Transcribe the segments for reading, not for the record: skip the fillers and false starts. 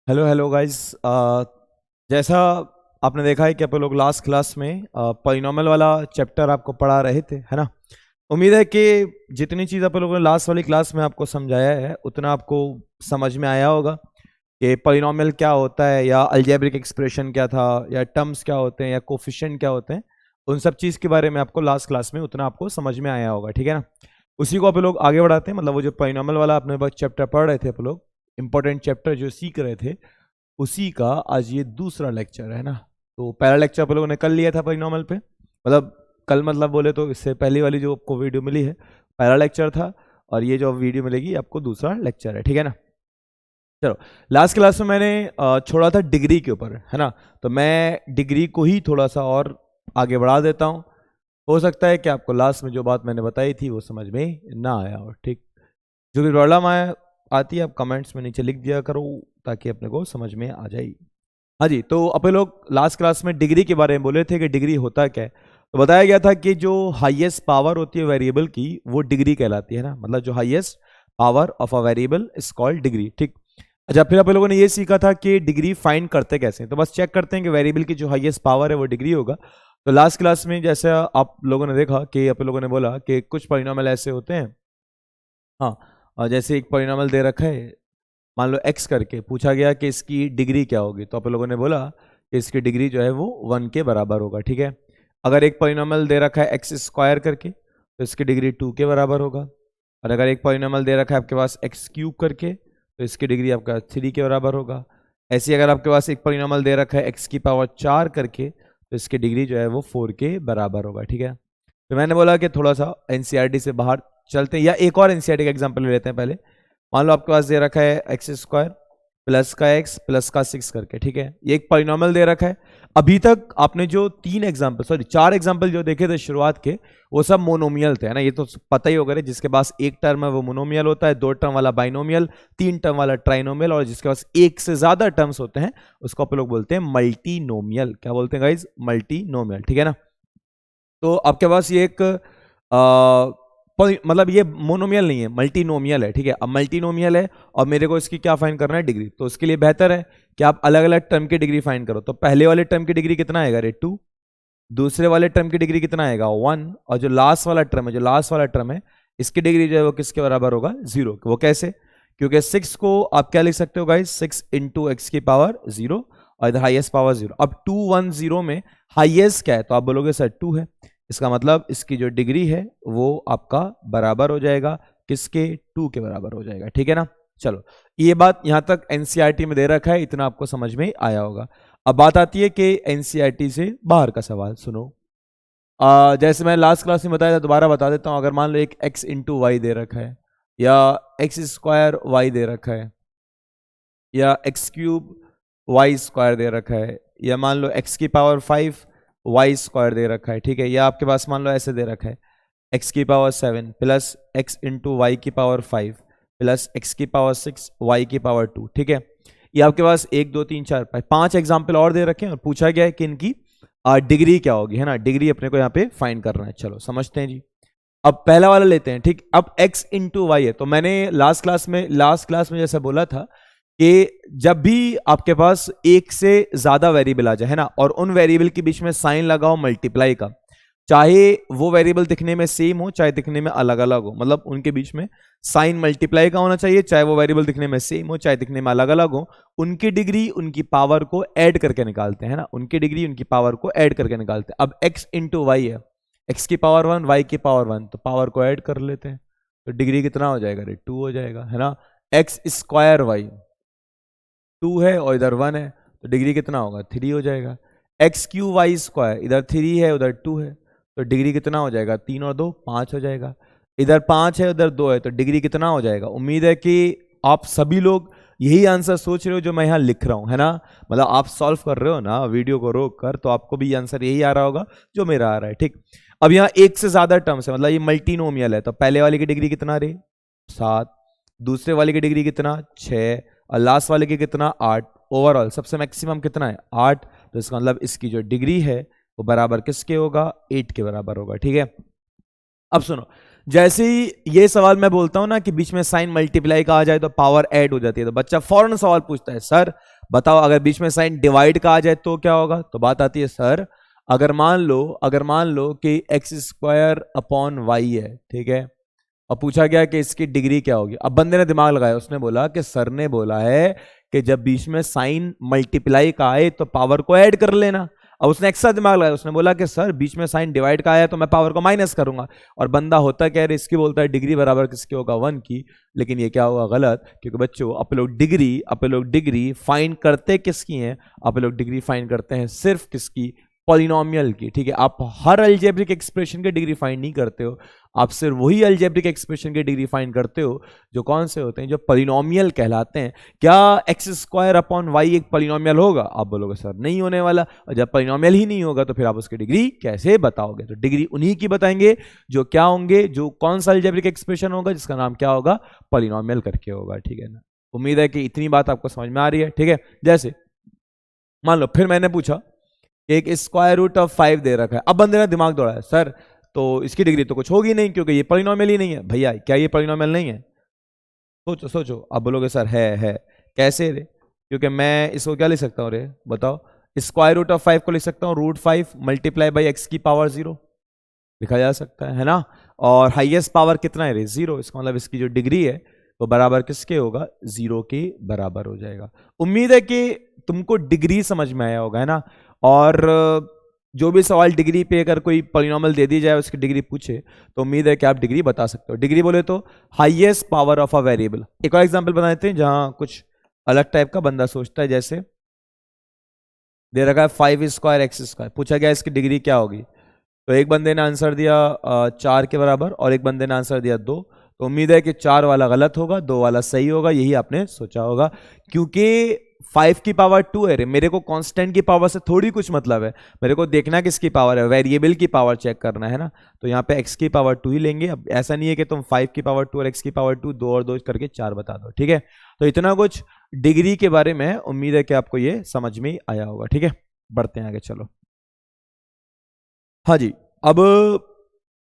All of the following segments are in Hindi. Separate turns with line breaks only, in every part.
Hello hello guys. जैसा आपने देखा है कि आप लोग लास्ट क्लास में पॉलिनॉमियल वाला चैप्टर आपको पढ़ा रहे थे, है ना। उम्मीद है कि जितनी चीज़ आप लोगों ने लास्ट वाली क्लास में आपको समझाया है उतना आपको समझ में आया होगा कि पॉलिनॉमियल क्या होता है, या अलजेब्रिक एक्सप्रेशन क्या था, या टर्म्स क्या होते हैं, या कोफिशिएंट क्या होते हैं। उन सब चीज़ के बारे में आपको लास्ट क्लास में उतना आपको समझ में आया होगा, ठीक है ना। उसी को आप लोग आगे बढ़ाते हैं, मतलब वो जो पॉलिनॉमियल वाला अपने चैप्टर पढ़ रहे थे आप लोग, इंपॉर्टेंट चैप्टर जो सीख रहे थे, उसी का आज ये दूसरा लेक्चर है ना। तो पहला लेक्चर आप लोगों ने कल लिया था पॉलिनॉमियल पे, मतलब कल मतलब बोले तो इससे पहली वाली जो आपको वीडियो मिली है पहला लेक्चर था, और ये जो वीडियो मिलेगी आपको दूसरा लेक्चर है, ठीक है ना। चलो, लास्ट क्लास में मैंने छोड़ा था डिग्री के ऊपर, है ना। तो मैं डिग्री को ही थोड़ा सा और आगे बढ़ा देता हूँ। हो सकता है कि आपको लास्ट में जो बात मैंने बताई थी वो समझ में ना आया हो, ठीक। जो भी प्रॉब्लम आती है आप कमेंट्स में नीचे लिख दिया करो ताकि अपने को समझ में आ जाए। हाँ जी, तो अपन लोग लास्ट क्लास में डिग्री के बारे में बोले थे कि डिग्री होता क्या है। तो बताया गया था कि जो हाईएस्ट पावर होती है वेरिएबल की वो डिग्री कहलाती है ना, मतलब जो highest power of a variable is called degree, ठीक। अच्छा, फिर अपन लोगों ने ये सीखा था कि डिग्री फाइंड करते कैसे हैं। तो बस चेक करते हैं कि वेरिएबल की जो हाईएस्ट पावर है वो डिग्री होगा। तो लास्ट क्लास में जैसे आप लोगों ने देखा कि अपन लोगों ने बोला कि कुछ पॉलिनॉमियल ऐसे होते हैं, हाँ। और जैसे एक पॉलिनॉमियल दे रखा है, मान लो x करके पूछा गया कि इसकी डिग्री क्या होगी, तो आप लोगों ने बोला कि इसकी डिग्री जो है वो 1 के बराबर होगा, ठीक है। अगर एक पॉलिनॉमियल दे रखा है x स्क्वायर करके तो इसकी डिग्री 2 के बराबर होगा। और अगर एक पॉलिनॉमियल दे रखा है आपके पास x क्यूब करके तो इसकी डिग्री आपका 3 के बराबर होगा। ऐसे ही अगर आपके पास एक पॉलिनॉमियल दे रखा है x की पावर 4 करके तो इसकी डिग्री जो है वो 4 के बराबर होगा, ठीक है। तो मैंने बोला कि थोड़ा सा एनसीईआरटी से बाहर चलते हैं, या एक और एनसीईआरटी का एग्जांपल ले लेते हैं पहले। मान लो आपके पास दे रखा है एक्स स्क्वायर प्लस का एक्स प्लस का 6 करके, ठीक है। ये एक पॉलिनॉमियल दे रखा है। अभी तक आपने जो 4 एग्जाम्पल जो देखे थे शुरुआत के, वो सब मोनोमियल थे, है ना। ये तो पता ही होगा, जिसके पास एक टर्म है वो मोनोमियल होता है, 2 टर्म वाला बाइनोमियल, 3 टर्म वाला ट्राइनोमियल, और जिसके पास एक से ज्यादा टर्म्स होते हैं उसको आप लोग बोलते हैं मल्टीनोमियल। क्या बोलते हैं गाइज? मल्टीनोमियल, ठीक है ना। तो आपके पास ये एक मतलब ये मोनोमियल नहीं है, मल्टीनोमियल है, ठीक है। अब मल्टीनोमियल है और मेरे को इसकी क्या फाइंड करना है? डिग्री। तो उसके लिए बेहतर है कि आप अलग अलग टर्म की डिग्री फाइंड करो। तो पहले वाले टर्म की डिग्री कितना आएगा रे? 2। दूसरे वाले टर्म की डिग्री कितना आएगा? 1। और जो लास्ट वाला टर्म है इसकी डिग्री जो है वो किसके बराबर होगा? 0। वो कैसे? क्योंकि 6 को आप क्या लिख सकते हो गाइस? 6 इंटू एक्स की पावर 0 और इधर हाईएस्ट पावर 0। अब 2 1 0 में हाईएस्ट क्या है? तो आप बोलोगे सर 2 है। इसका मतलब इसकी जो डिग्री है वो आपका बराबर हो जाएगा किसके? 2 के बराबर हो जाएगा, ठीक है ना। चलो, ये बात यहां तक एनसीईआरटी में दे रखा है, इतना आपको समझ में आया होगा। अब बात आती है कि एनसीईआरटी से बाहर का सवाल सुनो। जैसे मैं लास्ट क्लास में बताया था, दोबारा बता देता हूं। अगर मान लो एक x इंटू वाई दे रखा है, या एक्स स्क्वायर वाई दे रखा है, या एक्स क्यूब वाई स्क्वायर दे रखा है, या मान लो एक्स की पावर 5 वाई स्क्वायर दे रखा है, ठीक है। या आपके पास मान लो ऐसे दे रखा है एक्स की power 7 plus x into y की पावर 5 प्लस एक्स की पावर 6 वाई की पावर 2, ठीक है। ये आपके पास 1 2 3 4 5 एग्जाम्पल और दे रखे हैं, और पूछा गया है कि इनकी डिग्री क्या होगी, है ना। डिग्री अपने को यहाँ पे फाइंड करना है। चलो समझते हैं जी। अब पहला वाला लेते हैं, ठीक। अब x इंटू वाई है, तो मैंने लास्ट क्लास में जैसा बोला था कि जब भी आपके पास एक से ज्यादा वेरिएबल आ जाए, है ना, और उन वेरिएबल के बीच में साइन लगाओ मल्टीप्लाई का, चाहे वो वेरिएबल दिखने में सेम हो चाहे दिखने में अलग अलग हो, मतलब उनके बीच में साइन मल्टीप्लाई का होना चाहिए, चाहे वो वेरिएबल दिखने में सेम हो चाहे दिखने में अलग अलग हो। उनकी डिग्री उनकी पावर को ऐड करके निकालते हैं, है ना। उनकी डिग्री उनकी पावर को ऐड करके निकालते हैं। अब x इंटू वाई है, x की पावर 1 y की पावर 1, तो पावर को ऐड कर लेते हैं, तो डिग्री कितना हो जाएगा रे? 2 हो जाएगा, है ना। एक्स स्क्वायर वाई 2 है और इधर 1 है, तो डिग्री कितना होगा? 3 हो जाएगा। एक्स क्यू वाई स्क्वायर, इधर 3 है उधर 2 है, तो डिग्री कितना हो जाएगा? 3 और 2 5 हो जाएगा। इधर 5 है उधर 2 है, तो डिग्री कितना हो जाएगा? उम्मीद है कि आप सभी लोग यही आंसर सोच रहे हो जो मैं यहाँ लिख रहा हूँ, है ना। मतलब आप सॉल्व कर रहे हो ना वीडियो को रोक कर, तो आपको भी आंसर यही आ रहा होगा जो मेरा आ रहा है, ठीक। अब यहाँ एक से ज्यादा टर्म्स है, मतलब ये मल्टीनोमियल है, तो पहले वाले की डिग्री कितना रे? 7। दूसरे वाले की डिग्री कितना? 6। और लास्ट वाले की कितना? 8। ओवरऑल सबसे मैक्सिमम कितना है? 8। तो इसका मतलब इसकी जो डिग्री है वो बराबर किसके होगा? 8 के बराबर होगा, ठीक है। अब सुनो, जैसे ही ये सवाल मैं बोलता हूं ना कि बीच में साइन मल्टीप्लाई का आ जाए तो पावर ऐड हो जाती है, तो बच्चा फौरन सवाल पूछता है, सर बताओ अगर बीच में साइन डिवाइड का आ जाए तो क्या होगा? तो बात आती है सर, अगर मान लो कि एक्स स्क्वायर अपॉन वाई है, ठीक है, और पूछा गया कि इसकी डिग्री क्या होगी। अब बंदे ने दिमाग लगाया, उसने बोला कि सर ने बोला है कि जब बीच में साइन मल्टीप्लाई का आए तो पावर को ऐड कर लेना। अब उसने एक्स्ट्रा दिमाग लगाया, उसने बोला कि सर बीच में साइन डिवाइड का आया तो मैं पावर को माइनस करूंगा। और बंदा होता क्या है, इसकी बोलता है डिग्री बराबर किसकी होगा? 1 की। लेकिन ये क्या होगा? गलत, क्योंकि बच्चों आप लोग डिग्री फाइंड करते किसकी हैं? आप लोग डिग्री फाइंड करते हैं सिर्फ किसकी? पॉलिनोमियल की, ठीक है। आप हर अलजेब्रिक एक्सप्रेशन की डिग्री फाइंड नहीं करते हो, आप सिर्फ वही अलजेब्रिक एक्सप्रेशन की डिग्री फाइंड करते हो जो कौन से होते हैं? जो पॉलिनोमियल कहलाते हैं। क्या एक्स स्क्वायर अपॉन वाई एक पॉलिनोमियल होगा? आप बोलोगे सर नहीं होने वाला। और जब पॉलिनोमियल ही नहीं होगा तो फिर आप उसकी डिग्री कैसे बताओगे? तो डिग्री उन्हीं की बताएंगे जो क्या होंगे, जो कौन सा अलजेब्रिक एक्सप्रेशन होगा जिसका नाम क्या होगा? पॉलिनोमियल करके होगा, ठीक है ना। उम्मीद है कि इतनी बात आपको समझ में आ रही है, ठीक है। जैसे मान लो फिर मैंने पूछा एक स्क्वायर रूट ऑफ 5 दे रखा है। अब बंदे ने दिमाग दौड़ाया, सर तो इसकी डिग्री तो कुछ होगी नहीं क्योंकि ये पॉलिनोमियल ही नहीं है। भैया क्या ये पॉलिनोमियल नहीं है? सोचो सोचो। अब बोलोगे सर है। कैसे रे? क्योंकि मैं इसको क्या लिख सकता हूँ रे, बताओ। स्क्वायर रूट ऑफ 5 को लिख सकता हूँ √5 मल्टीप्लाई बाई एक्स की पावर 0 लिखा जा सकता है ना। और हाईएस्ट पावर कितना है रे? 0। इसका मतलब इसकी जो डिग्री है वो बराबर किसके होगा? 0 के बराबर हो जाएगा। उम्मीद है कि तुमको डिग्री समझ में आया होगा, है ना। और जो भी सवाल डिग्री पे अगर कोई पॉलिनोमियल दे दी जाए, उसकी डिग्री पूछे, तो उम्मीद है कि आप डिग्री बता सकते हो। डिग्री बोले तो highest power of a variable. एक और एग्जांपल बना देते हैं जहां कुछ अलग टाइप का बंदा सोचता है। जैसे दे रखा है 5 स्क्वायर एक्स स्क्वायर, पूछा गया इसकी डिग्री क्या होगी। तो एक बंदे ने आंसर दिया 4 के बराबर और एक बंदे ने आंसर दिया 2। तो उम्मीद है कि 4 वाला गलत होगा, 2 वाला सही होगा, यही आपने सोचा होगा। क्योंकि 5 की पावर 2 है रे, मेरे को कांस्टेंट की पावर से थोड़ी कुछ मतलब है, मेरे को देखना किसकी पावर है, वेरिएबल की पावर चेक करना है ना। तो यहाँ पे x की पावर 2 ही लेंगे। अब ऐसा नहीं है कि तुम 5 की पावर 2 और x की पावर 2 2 और 2 करके 4 बता दो, ठीक है। तो इतना कुछ डिग्री के बारे में उम्मीद है कि आपको ये समझ में आया होगा, ठीक है। बढ़ते हैं आगे, चलो। हाँ जी, अब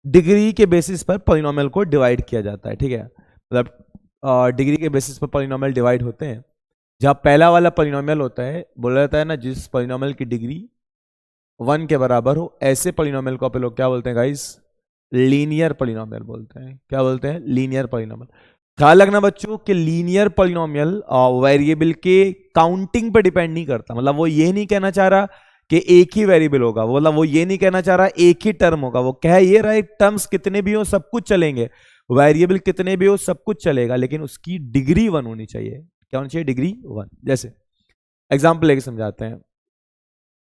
डिग्री के बेसिस पर पॉलिनोमियल को डिवाइड किया जाता है, ठीक है। मतलब डिग्री के बेसिस पर पॉलिनोमियल डिवाइड होते हैं। जहां पहला वाला पॉलिनोमियल होता है, बोला जाता है ना, जिस पॉलिनोमियल की डिग्री 1 के बराबर हो, ऐसे पॉलिनोमियल को आप लोग क्या बोलते हैं गाइस? लीनियर पॉलिनोमियल बोलते हैं। क्या बोलते हैं? Linear polynomial. ख्याल रखना बच्चों कि लीनियर पॉलिनोमियल वेरिएबल के काउंटिंग पर डिपेंड नहीं करता। मतलब वो ये नहीं कहना चाह रहा कि एक ही वेरिएबल होगा, मतलब वो ये नहीं कहना चाह रहा एक ही टर्म होगा। वो कह ये रहा है टर्म्स कितने भी हो सब कुछ चलेंगे, वेरिएबल कितने भी हो सब कुछ चलेगा, लेकिन उसकी डिग्री 1 होनी चाहिए। क्या होनी चाहिए? डिग्री 1। जैसे एग्जाम्पल लेके समझाते हैं।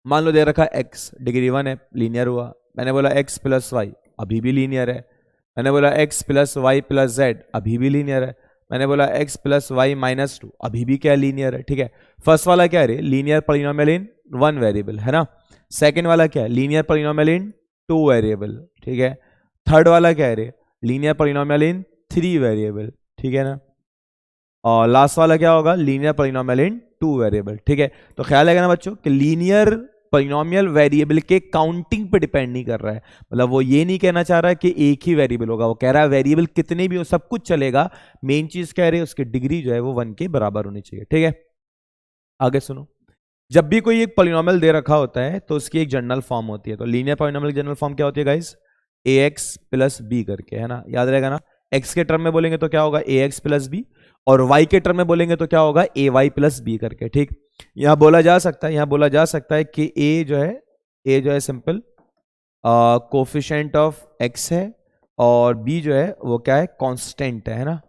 मान लो दे रखा x, डिग्री 1 है, लीनियर हुआ। मैंने बोला x प्लस वाई, अभी भी लीनियर है। मैंने बोला x plus y plus z, अभी भी लीनियर है। मैंने बोला x प्लस वाई माइनस 2, अभी भी क्या लीनियर है, ठीक है। फर्स्ट वाला क्या है? लीनियर पॉलिनोमियल इन 1 वेरिएबल, है ना। सेकेंड वाला क्या है? लीनियर पॉलिनोमियल इन 2 वेरिएबल, ठीक है। थर्ड वाला क्या है? लीनियर पॉलिनोमियल इन 3 वेरिएबल, ठीक है ना। और लास्ट वाला क्या होगा? लीनियर पॉलिनोमियल इन 2 वेरिएबल, ठीक है। तो ख्याल रखना बच्चों कि लीनियर पॉलिनोमियल वेरिएबल के काउंटिंग पे डिपेंड नहीं कर रहा है। मतलब वो ये नहीं कहना चाह रहा है कि एक ही वेरिएबल होगा, वो कह रहा है वेरिएबल कितने भी हो सब कुछ चलेगा। मेन चीज कह रहे हैं उसकी डिग्री जो है वो 1 के बराबर होनी चाहिए, ठीक है। आगे सुनो। जब भी कोई एक पॉलिनोमियल दे रखा होता है तो उसकी एक जनरल फॉर्म होती है। तो लीनियर पॉलिनोमियल की जनरल फॉर्म क्या होती है गाइस? ax प्लस बी करके, है ना। याद रहेगा ना। x के टर्म में बोलेंगे तो क्या होगा? ax प्लस बी, और y के टर्म में बोलेंगे तो क्या होगा? ay प्लस बी करके, ठीक। यहां बोला जा सकता है कि a जो है सिंपल कोफिशिएंट ऑफ x है, और b जो है वो क्या है? कांस्टेंट है ना।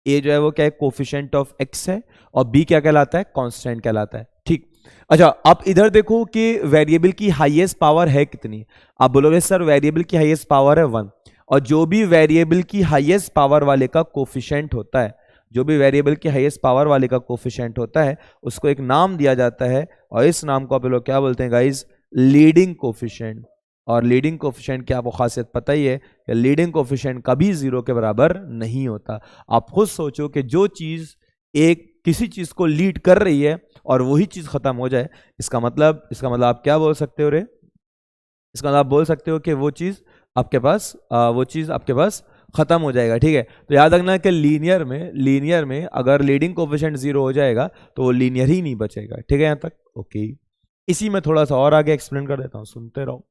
a जो है वो क्या है? कोफिशिएंट ऑफ x है, और b क्या कहलाता है? कांस्टेंट कहलाता है, ठीक। अच्छा, आप इधर देखो कि वेरिएबल की हाईएस्ट पावर है कितनी। आप बोलोगे सर वेरिएबल की हाईएस्ट पावर है 1, और जो भी वेरिएबल की हाईएस्ट पावर वाले का कोफिशिएंट होता है, जो भी वेरिएबल की हाईएस्ट पावर वाले का कोफिशिएंट होता है, उसको एक नाम दिया जाता है, और इस नाम को आप लोग क्या बोलते हैं गाइज? Leading coefficient. और लीडिंग कोफिशिएंट की आपको खासियत पता ही है कि लीडिंग कोफिशिएंट कभी 0 के बराबर नहीं होता। आप खुद सोचो कि जो चीज किसी चीज को लीड कर रही है और वही चीज खत्म हो जाए, इसका मतलब आप क्या बोल सकते हो रे? इसका मतलब आप बोल सकते हो कि वो चीज आपके पास खत्म हो जाएगा, ठीक है। तो याद रखना कि लीनियर में अगर लीडिंग कोफिशिएंट 0 हो जाएगा तो वो लीनियर ही नहीं बचेगा, ठीक है यहाँ तक, ओके। इसी में थोड़ा सा और आगे एक्सप्लेन कर देता हूँ, सुनते रहो।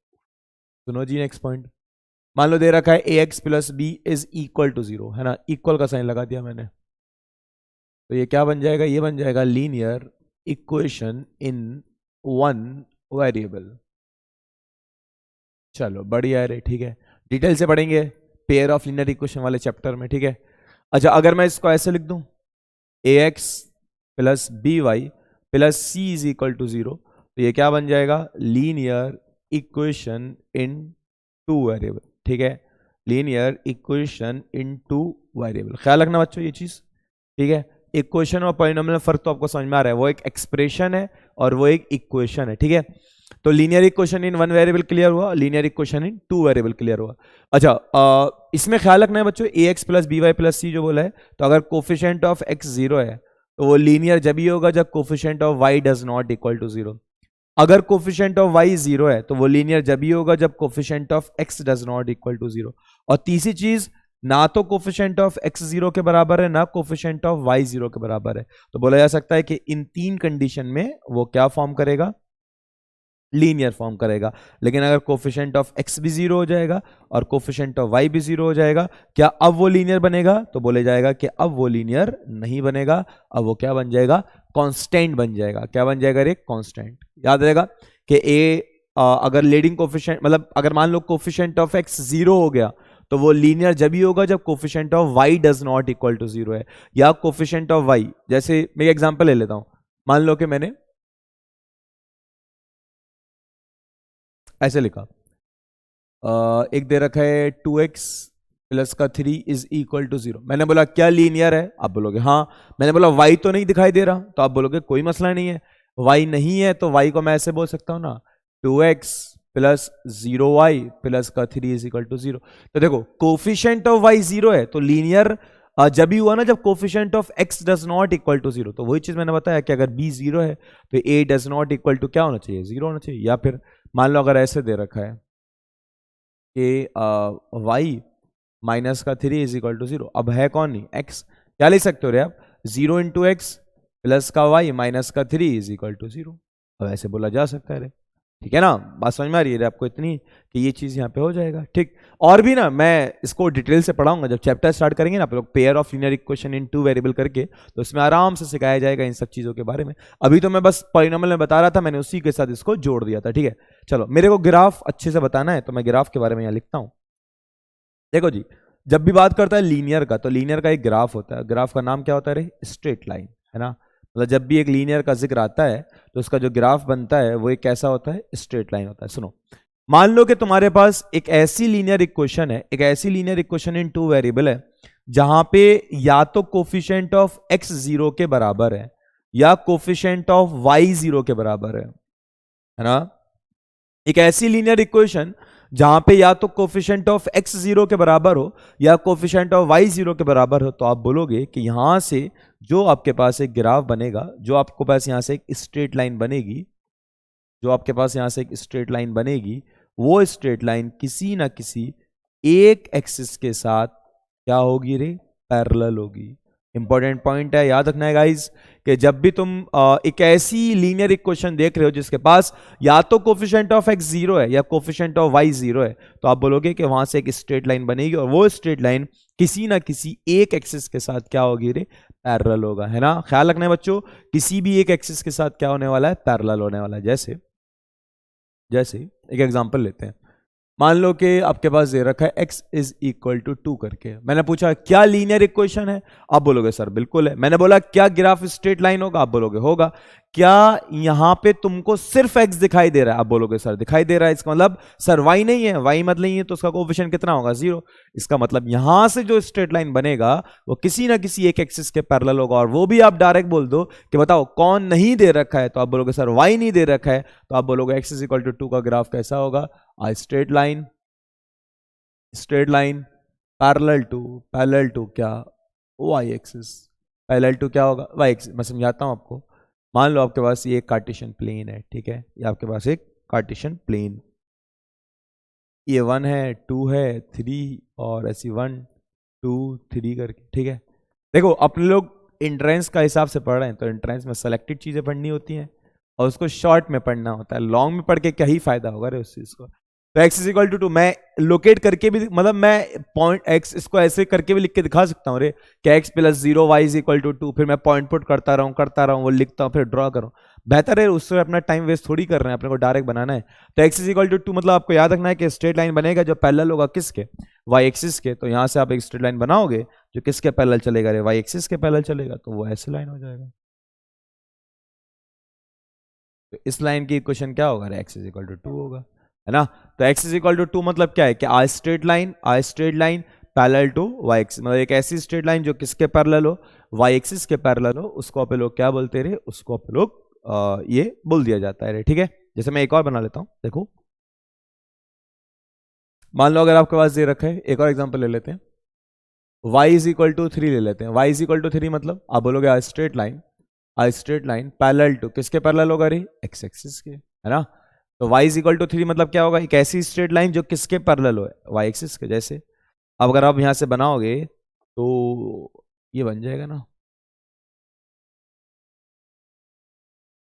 सुनो जी नेक्स्ट पॉइंट। मान लो दे रखा है ax plus b is equal to 0, है ना, इक्वल का साइन लगा दिया मैंने। तो ये क्या बन जाएगा, ये बन जाएगा linear equation in one variable. चलो बढ़िया है रे, ठीक है, डिटेल से पढ़ेंगे पेयर ऑफ लीनियर इक्वेशन वाले चैप्टर में, ठीक है। अच्छा, अगर मैं इसको ऐसे लिख दूं ax plus b y plus c is equal to 0, तो ये क्या बन जाएगा, linear equation in two variable, ठीक है, linear equation in two variable. ख्याल रखना बच्चों ये चीज, ठीक है। इक्वेशन और पॉलिनोमियल फर्क तो आपको समझ में आ रहा है, वो एक एक्सप्रेशन है और वो एक इक्वेशन है, ठीक है। तो linear equation in one variable clear हुआ, linear equation in two variable clear हुआ। अच्छा, इसमें ख्याल रखना है बच्चों, a x plus b y plus c जो बोला है, तो अगर कोफिशिएंट ऑफ एक्स 0 है तो वो लीनियर जब ही होगा जब coefficient of y does not equal to 0। अगर कोफिशिएंट ऑफ y 0 है तो वो लीनियर जब ही होगा जब coefficient of x does not equal to 0। और तीसरी चीज, ना तो कोफिशिएंट ऑफ x 0 के बराबर है ना कोफिशिएंट ऑफ y 0 के बराबर है। तो बोला जा सकता है कि इन तीन कंडीशन में वो क्या फॉर्म करेगा, लीनियर फॉर्म करेगा। लेकिन अगर कोफिशिएंट ऑफ x भी 0 हो जाएगा और कोफिशिएंट ऑफ y भी 0 हो जाएगा, क्या अब वो लीनियर बनेगा, तो बोले जाएगा कि अब वो लीनियर नहीं बनेगा, अब वो क्या बन जाएगा, कांस्टेंट बन जाएगा। क्या बन जाएगा रे, कांस्टेंट। याद रहेगा कि अगर लीडिंग कोफिशिएंट, मतलब अगर मान लो कोफिशिएंट ऑफ x 0 हो गया तो वो लीनियर जब ही होगा जब coefficient of y does not equal to 0 है, या कोफिशिएंट ऑफ y, जैसे मैं एग्जांपल ले लेता हूं, मान लो कि मैंने ऐसे लिखा, एक दे रखा है 2x प्लस का 3 इज इक्वल टू 0। मैंने बोला क्या लीनियर है, आप बोलोगे हाँ। मैंने बोला y तो नहीं दिखाई दे रहा, तो आप बोलोगे कोई मसला नहीं है, y नहीं है तो y को मैं ऐसे बोल सकता हूं ना, 2x प्लस 0y प्लस का 3 इज इक्वल टू 0। तो देखो कोफिशिएंट ऑफ y 0 है तो लीनियर जब भी हुआ ना जब coefficient of x does not equal to 0। तो वही चीज मैंने बताया कि अगर b 0 है तो a does not equal to क्या होना चाहिए, 0 होना चाहिए। या फिर मान लो अगर ऐसे दे रखा है कि y माइनस का 3 इज इक्वल टू 0, अब है कौन नहीं, x, क्या लिख सकते हो रे आप, 0 इंटू एक्स प्लस का y माइनस का 3 इज इक्वल टू 0। अब ऐसे बोला जा सकता है रे, ठीक है ना, बात समझ में आ रही है आपको इतनी कि ये चीज यहाँ पे हो जाएगा, ठीक। और भी ना मैं इसको डिटेल से पढ़ाऊंगा जब चैप्टर स्टार्ट करेंगे ना आप लोग, pair of linear equation in two variable करके, तो इसमें आराम से सिखाया जाएगा इन सब चीजों के बारे में। अभी तो मैं बस पॉलिनोमियल में बता रहा था, मैंने उसी के साथ इसको जोड़ दिया था, ठीक है। चलो मेरे को ग्राफ अच्छे से बताना है तो मैं ग्राफ के बारे में यहाँ लिखता हूँ। देखो जी, जब भी बात करता है लीनियर का तो लीनियर का एक ग्राफ होता है, ग्राफ का नाम क्या होता है रे, स्ट्रेट लाइन, है ना। मतलब जब भी एक लीनियर का जिक्र आता है तो उसका जो ग्राफ बनता है वो एक कैसा होता है, स्ट्रेट लाइन होता है। सुनो, मान लो कि तुम्हारे पास एक ऐसी लीनियर इक्वेशन है, एक ऐसी linear equation in two variable है जहां पे या तो कोफिशिएंट ऑफ x 0 के बराबर है या कोफिशिएंट ऑफ y 0 के बराबर है ना। एक ऐसी लीनियर इक्वेशन जहां पे या तो कोफिशिएंट ऑफ x 0 के बराबर हो या कोफिशिएंट ऑफ y 0 के बराबर हो, तो आप बोलोगे कि यहां से जो आपके पास एक ग्राफ बनेगा, जो आपके पास यहां से एक स्ट्रेट लाइन बनेगी, जो आपके पास यहां से एक स्ट्रेट लाइन बनेगी, वो स्ट्रेट लाइन किसी ना किसी एक एक्सिस के साथ क्या होगी रे, पैरेलल होगी। इंपॉर्टेंट पॉइंट है, याद रखना है गाइस कि जब भी तुम एक ऐसी लीनियर इक्वेशन देख रहे हो जिसके पास या तो कोफिशिएंट ऑफ x 0 है या कोफिशिएंट ऑफ y 0 है, तो आप बोलोगे कि वहां से एक स्ट्रेट लाइन बनेगी और वो स्ट्रेट लाइन किसी ना किसी एक एक्सिस के साथ क्या होगी रे, पैरेलल होगा, है ना। ख्याल रखना है बच्चों, किसी भी एक एक्सिस के साथ क्या होने वाला है, पैरेलल होने वाला है। जैसे जैसे एक एग्जांपल लेते हैं, मान लो कि आपके पास दे रखा है x इज इक्वल टू 2 करके, मैंने पूछा क्या लीनियर इक्वेशन है, आप बोलोगे सर बिल्कुल है। मैंने बोला क्या ग्राफ स्ट्रेट लाइन होगा, आप बोलोगे होगा। क्या यहां पे तुमको सिर्फ x दिखाई दे रहा है, आप बोलोगे सर दिखाई दे रहा है। इसका मतलब सर y नहीं है, y मतलब नहीं है तो उसका कोएफिशिएंट कितना होगा, 0। इसका मतलब यहां से जो स्ट्रेट लाइन बनेगा वो किसी ना किसी एक एक्सिस के पैरेलल होगा। और वो भी आप डायरेक्ट बोल दो कि बताओ कौन नहीं दे रखा है, तो आप बोलोगे सर y नहीं दे रखा है, तो आप बोलोगे x इज इक्वल टू 2 का ग्राफ कैसा होगा, straight line, straight line parallel to क्या, वाई एक्सिस, पैरेलल टू क्या होगा, वाई एक्सिस। मैं समझाता हूं आपको। मान लो आपके पास ये कार्टेशियन प्लेन है, ठीक है, ये आपके पास एक कार्टेशियन प्लेन, ये 1 है, 2 है, 3 और ऐसी 1 2 3 करके, ठीक है। देखो अपने लोग इंट्रेंस का हिसाब से पढ़ रहे हैं, तो इंट्रेंस में सेलेक्टेड चीजें पढ़नी होती हैं और उसको शॉर्ट में पढ़ना होता है। लॉन्ग में पढ़ के क्या ही फायदा होगा रे उस चीज को। तो x इज इक्वल टू 2 मैं लोकेट करके भी, मतलब मैं पॉइंट x इसको ऐसे करके भी लिख के दिखा सकता हूँ रे कि x plus 0 y is equal to 2, फिर मैं पॉइंट पुट करता रहूँ वो लिखता हूँ फिर ड्रॉ करूँ। बेहतर है, उससे अपना टाइम वेस्ट थोड़ी कर रहे हैं, अपने को डायरेक्ट बनाना है। तो x इज इक्वल टू 2 मतलब आपको याद रखना है कि स्ट्रेट लाइन बनेगा जो पैरेलल होगा किसके, y एक्सिस के। तो यहां से आप एक स्ट्रेट लाइन बनाओगे जो किसके पैरेलल चलेगा रे, y एक्सिस के पैरेलल चलेगा, तो वो ऐसे लाइन हो जाएगा। तो इस लाइन की इक्वेशन क्या होगा रे, x इज इक्वल टू 2 होगा, है ना। तो x इज इक्वल टू 2 मतलब क्या है कि a straight line parallel to y axis, मतलब एक ऐसी स्ट्रेट लाइन जो किसके पैरेलल हो, y एक्सिस के पैरेलल हो, उसको आप लोग क्या बोलते रे, उसको आप लोग ये बोल दिया जाता है रे, ठीक है। जैसे मैं एक और बना लेता हूं, देखो मान लो अगर आपके पास दे रखा है, एक और एग्जांपल ले लेते हैं, y इज इक्वल टू 3 ले लेते हैं। y इज इक्वल टू 3 मतलब आप बोलोगे a straight line parallel to किसके पैरेलल होगा रे, x एक्सिस के, है ना। तो y इज इक्वल टू 3 मतलब क्या होगा, एक ऐसी स्ट्रेट लाइन जो किसके पैरेलल हो, y एक्सिस के। जैसे अब अगर आप यहां से बनाओगे तो ये बन जाएगा ना,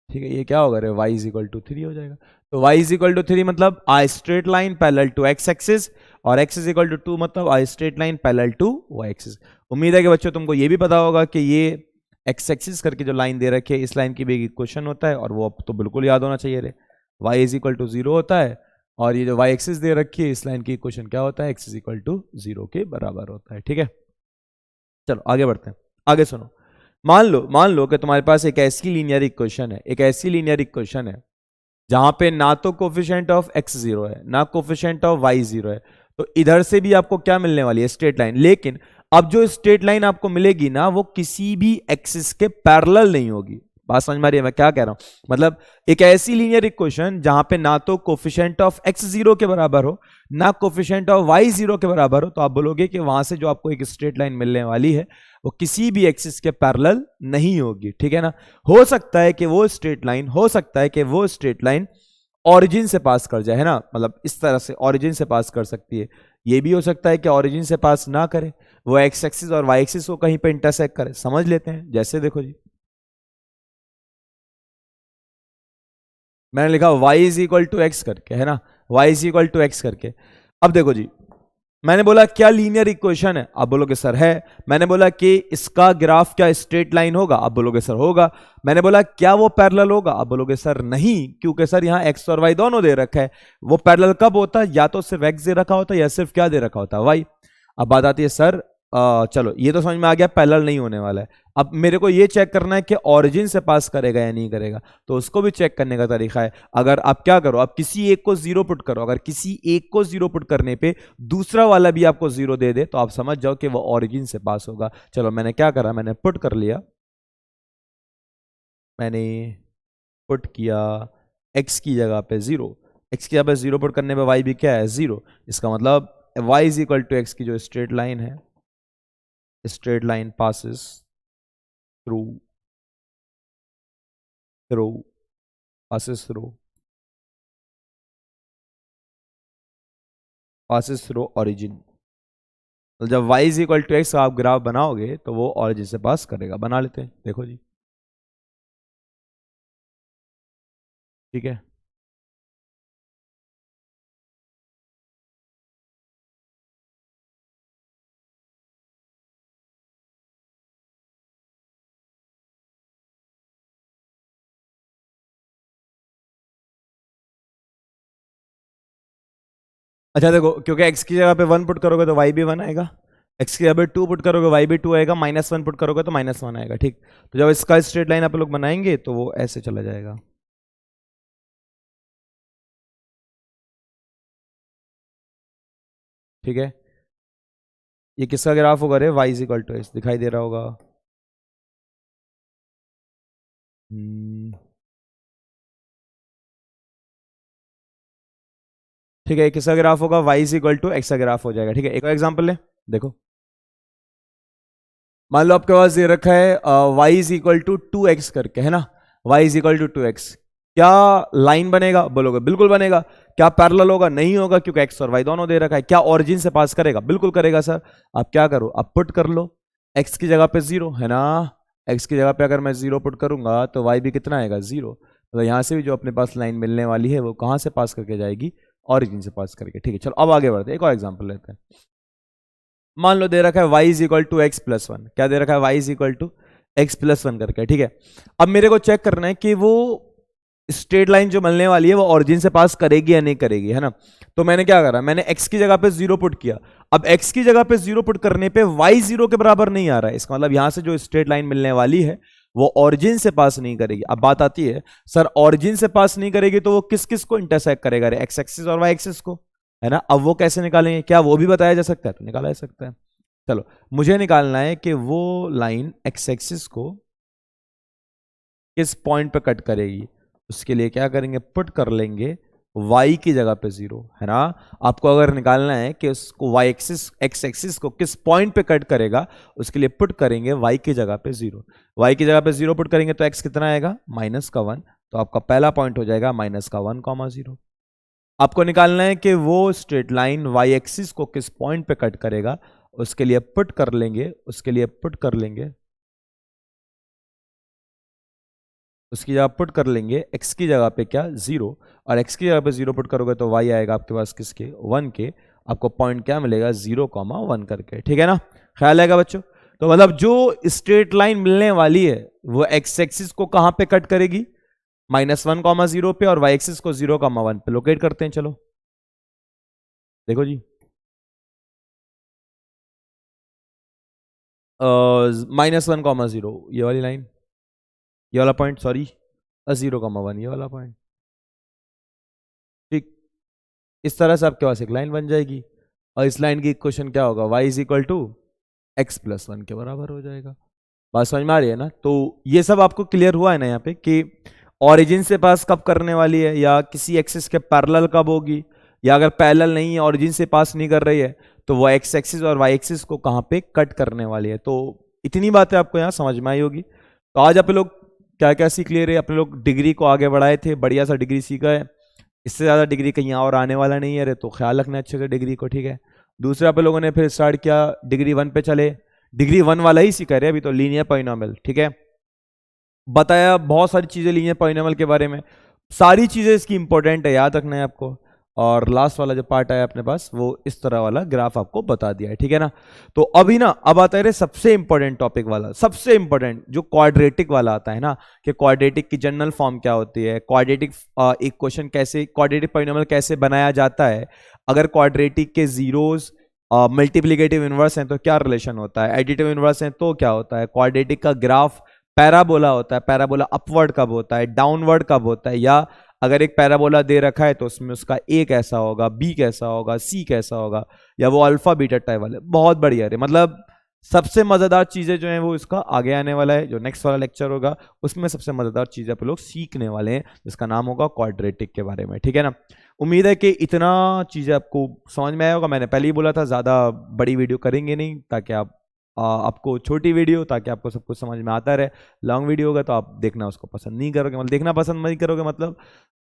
ठीक है। ये क्या होगा रे, y इज इक्वल टू 3 हो जाएगा। तो y इज इक्वल टू 3 मतलब a straight line parallel to x axis, और x इज इक्वल टू 2 मतलब a straight line parallel to y axis. उम्मीद है कि बच्चों तुमको ये भी पता होगा कि ये x एक्सिस करके जो लाइन दे रखी है, इस लाइन की भी एक इक्वेशन होता है, और वो अब तो बिल्कुल याद होना चाहिए रे, y इज इक्वल टू 0 होता है, और ये जो y एक्सिस दे रखी है, इस लाइन की इक्वेशन क्या होता है, x इज इक्वल टू 0 के बराबर होता है, ठीक है। चलो आगे बढ़ते हैं, आगे सुनो। मान लो कि तुम्हारे पास एक ऐसी लीनियर इक्वेशन है, जहां पे ना तो कोफिशिएंट ऑफ x 0 है, ना कोफिशिएंट ऑफ y 0 है। तो इधर से भी आपको क्या मिलने वाली है, स्ट्रेट लाइन। लेकिन अब जो स्ट्रेट लाइन आपको मिलेगी ना, वो किसी भी एक्सिस के पैरेलल नहीं होगी। बात समझ में आ रही है मैं क्या कह रहा हूं, मतलब एक ऐसी लीनियर इक्वेशन जहां पे ना तो कोफिशिएंट ऑफ x 0 के बराबर हो, ना कोफिशिएंट ऑफ y 0 के बराबर हो, तो आप बोलोगे कि वहां से जो आपको एक स्ट्रेट लाइन मिलने वाली है वो किसी भी एक्सिस के पैरेलल नहीं होगी, ठीक है ना। हो सकता है कि वो स्ट्रेट लाइन ऑरिजिन से पास कर जाए, है ना, मतलब इस तरह से ऑरिजिन से पास कर सकती है। ये भी हो सकता है कि ऑरिजिन से पास ना करे, वो एक्स एक्सिस और वाई एक्सिस को कहीं पे इंटरसेक्ट करे। समझ लेते हैं, जैसे देखो जी, मैंने लिखा y is equal to x करके, है ना, y is equal to x करके। अब देखो जी, मैंने बोला क्या लीनियर इक्वेशन है, आप बोलोगे सर है। मैंने बोला कि इसका ग्राफ क्या स्ट्रेट लाइन होगा, आप बोलोगे सर होगा। मैंने बोला क्या वो पैरेलल होगा, आप बोलोगे सर नहीं, क्योंकि सर यहाँ एक्स और वाई दोनों दे रखा है। वो पैरेलल कब होता है, या तो सिर्फ एक्स दे रखा होता है, या सिर्फ क्या दे रखा होता है, वाई। अब बात आती है सर चलो ये तो समझ में आ गया पैरेलल नहीं होने वाला है। अब मेरे को ये चेक करना है कि ऑरिजिन से पास करेगा या नहीं करेगा। तो उसको भी चेक करने का तरीका है, अगर आप क्या करो, आप किसी एक को जीरो पुट करो, अगर किसी एक को जीरो पुट करने पे दूसरा वाला भी आपको जीरो दे दे, तो आप समझ जाओ कि वो ऑरिजिन से पास होगा। चलो मैंने क्या करा, मैंने पुट कर लिया, मैंने पुट किया x की जगह पे 0, x की जगह पे 0 पुट करने पे y भी क्या है 0। इसका मतलब y is equal to x की जो स्ट्रेट लाइन है, straight line passes through through passes through origin। तो जब y is equal to x आप ग्राफ बनाओगे तो वो ऑरिजिन से पास करेगा। बना लेते हैं, देखो जी, ठीक है। अच्छा देखो, क्योंकि x की जगह पे 1 पुट करोगे तो y भी 1 आएगा, x की जगह पे 2 पुट करोगे y भी 2 आएगा, -1 पुट करोगे तो -1 आएगा, ठीक। तो जब इसका स्ट्रेट लाइन आप लोग बनाएंगे तो वो ऐसे चला जाएगा, ठीक है। ये किसका ग्राफ होगा रे, y is equal to x, दिखाई दे रहा होगा। ठीक है, किसका ग्राफ होगा, y is equal to x का ग्राफ हो जाएगा, ठीक है। एक और एग्जांपल ले, देखो मान लो आपके पास ये रखा है y is equal to 2x करके, है ना, y is equal to 2x। क्या लाइन बनेगा? बोलोगे बिल्कुल बनेगा। क्या पैरेलल होगा? नहीं होगा, क्योंकि एक्स और वाई दोनों दे रखा है। क्या ओरिजिन से पास करेगा? बिल्कुल करेगा सर। आप क्या करो, आप पुट कर लो, एक्स की जगह पे 0 है ना, एक्स की जगह पे अगर मैं 0 पुट करूंगा तो वाई भी कितना आएगा? 0। तो यहां से भी जो अपने पास लाइन मिलने वाली है वो कहां से पास करके जाएगी? ओरिजिन से पास करके। ठीक है, चलो अब आगे बढ़ते हैं, एक और एग्जाम्पल लेते हैं। मान लो दे रखा है y is equal to x plus one. क्या दे रखा है? y is equal to x plus one करके। ठीक है, अब मेरे को चेक करना है कि वो स्ट्रेट लाइन जो मिलने वाली है वो ओरिजिन से पास करेगी या नहीं करेगी, है ना। तो मैंने क्या करा, मैंने x की जगह पे 0 पुट किया। अब x की जगह पे 0 पुट करने पे y 0 के बराबर नहीं आ रहा है। इसका मतलब यहां से जो स्ट्रेट लाइन मिलने वाली है वो ओरिजिन से पास नहीं करेगी। अब बात आती है, सर ओरिजिन से पास नहीं करेगी तो वो किस किस को इंटरसेक्ट करेगा? एक्स एक्सिस और वाई एक्सिस को, है ना। अब वो कैसे निकालेंगे? क्या वो भी बताया जा सकता है? तो निकाला जा सकता है। चलो, मुझे निकालना है कि वो लाइन एक्स एक्सिस को किस पॉइंट पे कट करेगी। उसके लिए क्या करेंगे, पुट कर लेंगे y की जगह पे 0, है ना। आपको अगर निकालना है कि उसको y एक्सिस एक्स एक्सिस को किस पॉइंट पे कट करेगा, उसके लिए पुट करेंगे y की जगह पे 0। y की जगह पे 0 पुट करेंगे तो x कितना आएगा? -1। तो आपका पहला पॉइंट हो जाएगा -1, 0। आपको निकालना है कि वो स्ट्रेट लाइन y एक्सिस को किस पॉइंट पे कट करेगा, उसके लिए पुट कर लेंगे, उसकी जगह पुट कर लेंगे x की जगह पे क्या? 0। और x की जगह पे 0 पुट करोगे तो y आएगा आपके पास किसके? 1 के। आपको पॉइंट क्या मिलेगा? 0,1 करके। ठीक है ना, ख्याल आएगा बच्चों। तो मतलब जो स्ट्रेट लाइन मिलने वाली है वो x एक्सिस को कहां पे कट करेगी? -1,0 पे, और y एक्सिस को 0,1 पे लोकेट करते हैं। चलो देखो जी, -1,0 ये वाली लाइन, ये वाला पॉइंट, सॉरी 0,1 ये वाला पॉइंट। ठीक, इस तरह से आपके पास एक लाइन बन जाएगी और इस लाइन की इक्वेशन क्या होगा? y is equal to x plus one के बराबर हो जाएगा। बात समझ में आ रही है ना। तो ये सब आपको क्लियर हुआ है ना यहाँ पे कि ओरिजिन से पास कब करने वाली है, या किसी एक्सिस के पैरेलल कब होगी, या अगर पैरेलल नहीं है, ओरिजिन से पास नहीं कर रही है, तो वो एक्स एक्सिस और वाई एक्सिस को कहाँ पे कट करने वाली है। तो इतनी बातें आपको यहाँ समझ में आई होगी। तो आज अपने लोग क्या क्या सीख ले रहे हैं, अपने लोग डिग्री को आगे बढ़ाए थे, बढ़िया सा डिग्री सीखा है। इससे ज़्यादा डिग्री कहीं और आने वाला नहीं है रे, तो ख्याल रखना अच्छे से डिग्री को। ठीक है, दूसरा पे लोगों ने फिर स्टार्ट किया डिग्री 1 पे चले, डिग्री 1 वाला ही सीखा रहे अभी तो, लीनियर पॉलिनॉमियल। ठीक है, बताया बहुत सारी चीज़ें लीनियर पॉलिनॉमियल के बारे में, सारी चीज़ें इसकी इंपॉर्टेंट है, याद रखना है आपको। और लास्ट वाला जो पार्ट आया अपने पास वो इस तरह वाला ग्राफ आपको बता दिया है। ठीक है ना। तो अभी ना अब आता है सबसे इंपॉर्टेंट टॉपिक वाला, सबसे इंपॉर्टेंट जो क्वाड्रेटिक वाला आता है ना, कि क्वाड्रेटिक की जनरल फॉर्म क्या होती है, क्वाड्रेटिक इक्वेशन कैसे, क्वाड्रेटिक पॉलिनॉमियल कैसे बनाया जाता है, अगर क्वाड्रेटिक के जीरोस मल्टीप्लिकेटिव इनवर्स हैं तो क्या रिलेशन होता है, एडिटिव इनवर्स हैं तो क्या होता है, क्वाड्रेटिक का ग्राफ पैराबोला होता है, पैराबोला अपवर्ड कब होता है, डाउनवर्ड कब होता है, या अगर एक पैराबोला दे रखा है तो उसमें उसका ए कैसा होगा, बी कैसा होगा, सी कैसा होगा, या वो अल्फा बीटा टाइप वाले। बहुत बढ़िया है, मतलब सबसे मजेदार चीजें जो हैं वो इसका आगे आने वाला है, जो नेक्स्ट वाला लेक्चर होगा उसमें सबसे मजेदार चीजें आप लोग सीखने वाले हैं, जिसका नाम होगा क्वाड्रेटिक के बारे में। ठीक है ना। उम्मीद है कि इतना चीजें आपको समझ में आया होगा। मैंने पहले ही बोला था ज्यादा बड़ी वीडियो करेंगे नहीं, ताकि आपको छोटी वीडियो, ताकि आपको सब कुछ समझ में आता रहे। लॉन्ग वीडियो होगा तो आप देखना उसको पसंद नहीं करोगे, मतलब देखना पसंद नहीं करोगे, मतलब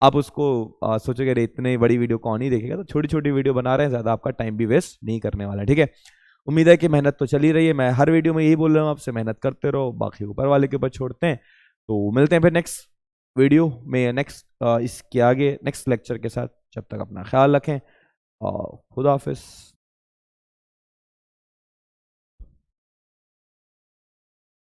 आप उसको सोचोगे अरे इतने बड़ी वीडियो कौन ही देखेगा। तो छोटी छोटी वीडियो बना रहे हैं, ज़्यादा आपका टाइम भी वेस्ट नहीं करने वाला। ठीक है, उम्मीद है कि मेहनत तो चली रही है। मैं हर वीडियो में यही बोल रहा हूँ आपसे, मेहनत करते रहो, बाकी ऊपर वाले के ऊपर छोड़ते हैं। तो मिलते हैं फिर नेक्स्ट वीडियो में, नेक्स्ट इसके आगे नेक्स्ट लेक्चर के साथ। जब तक अपना ख्याल रखें और खुदा हाफिज़।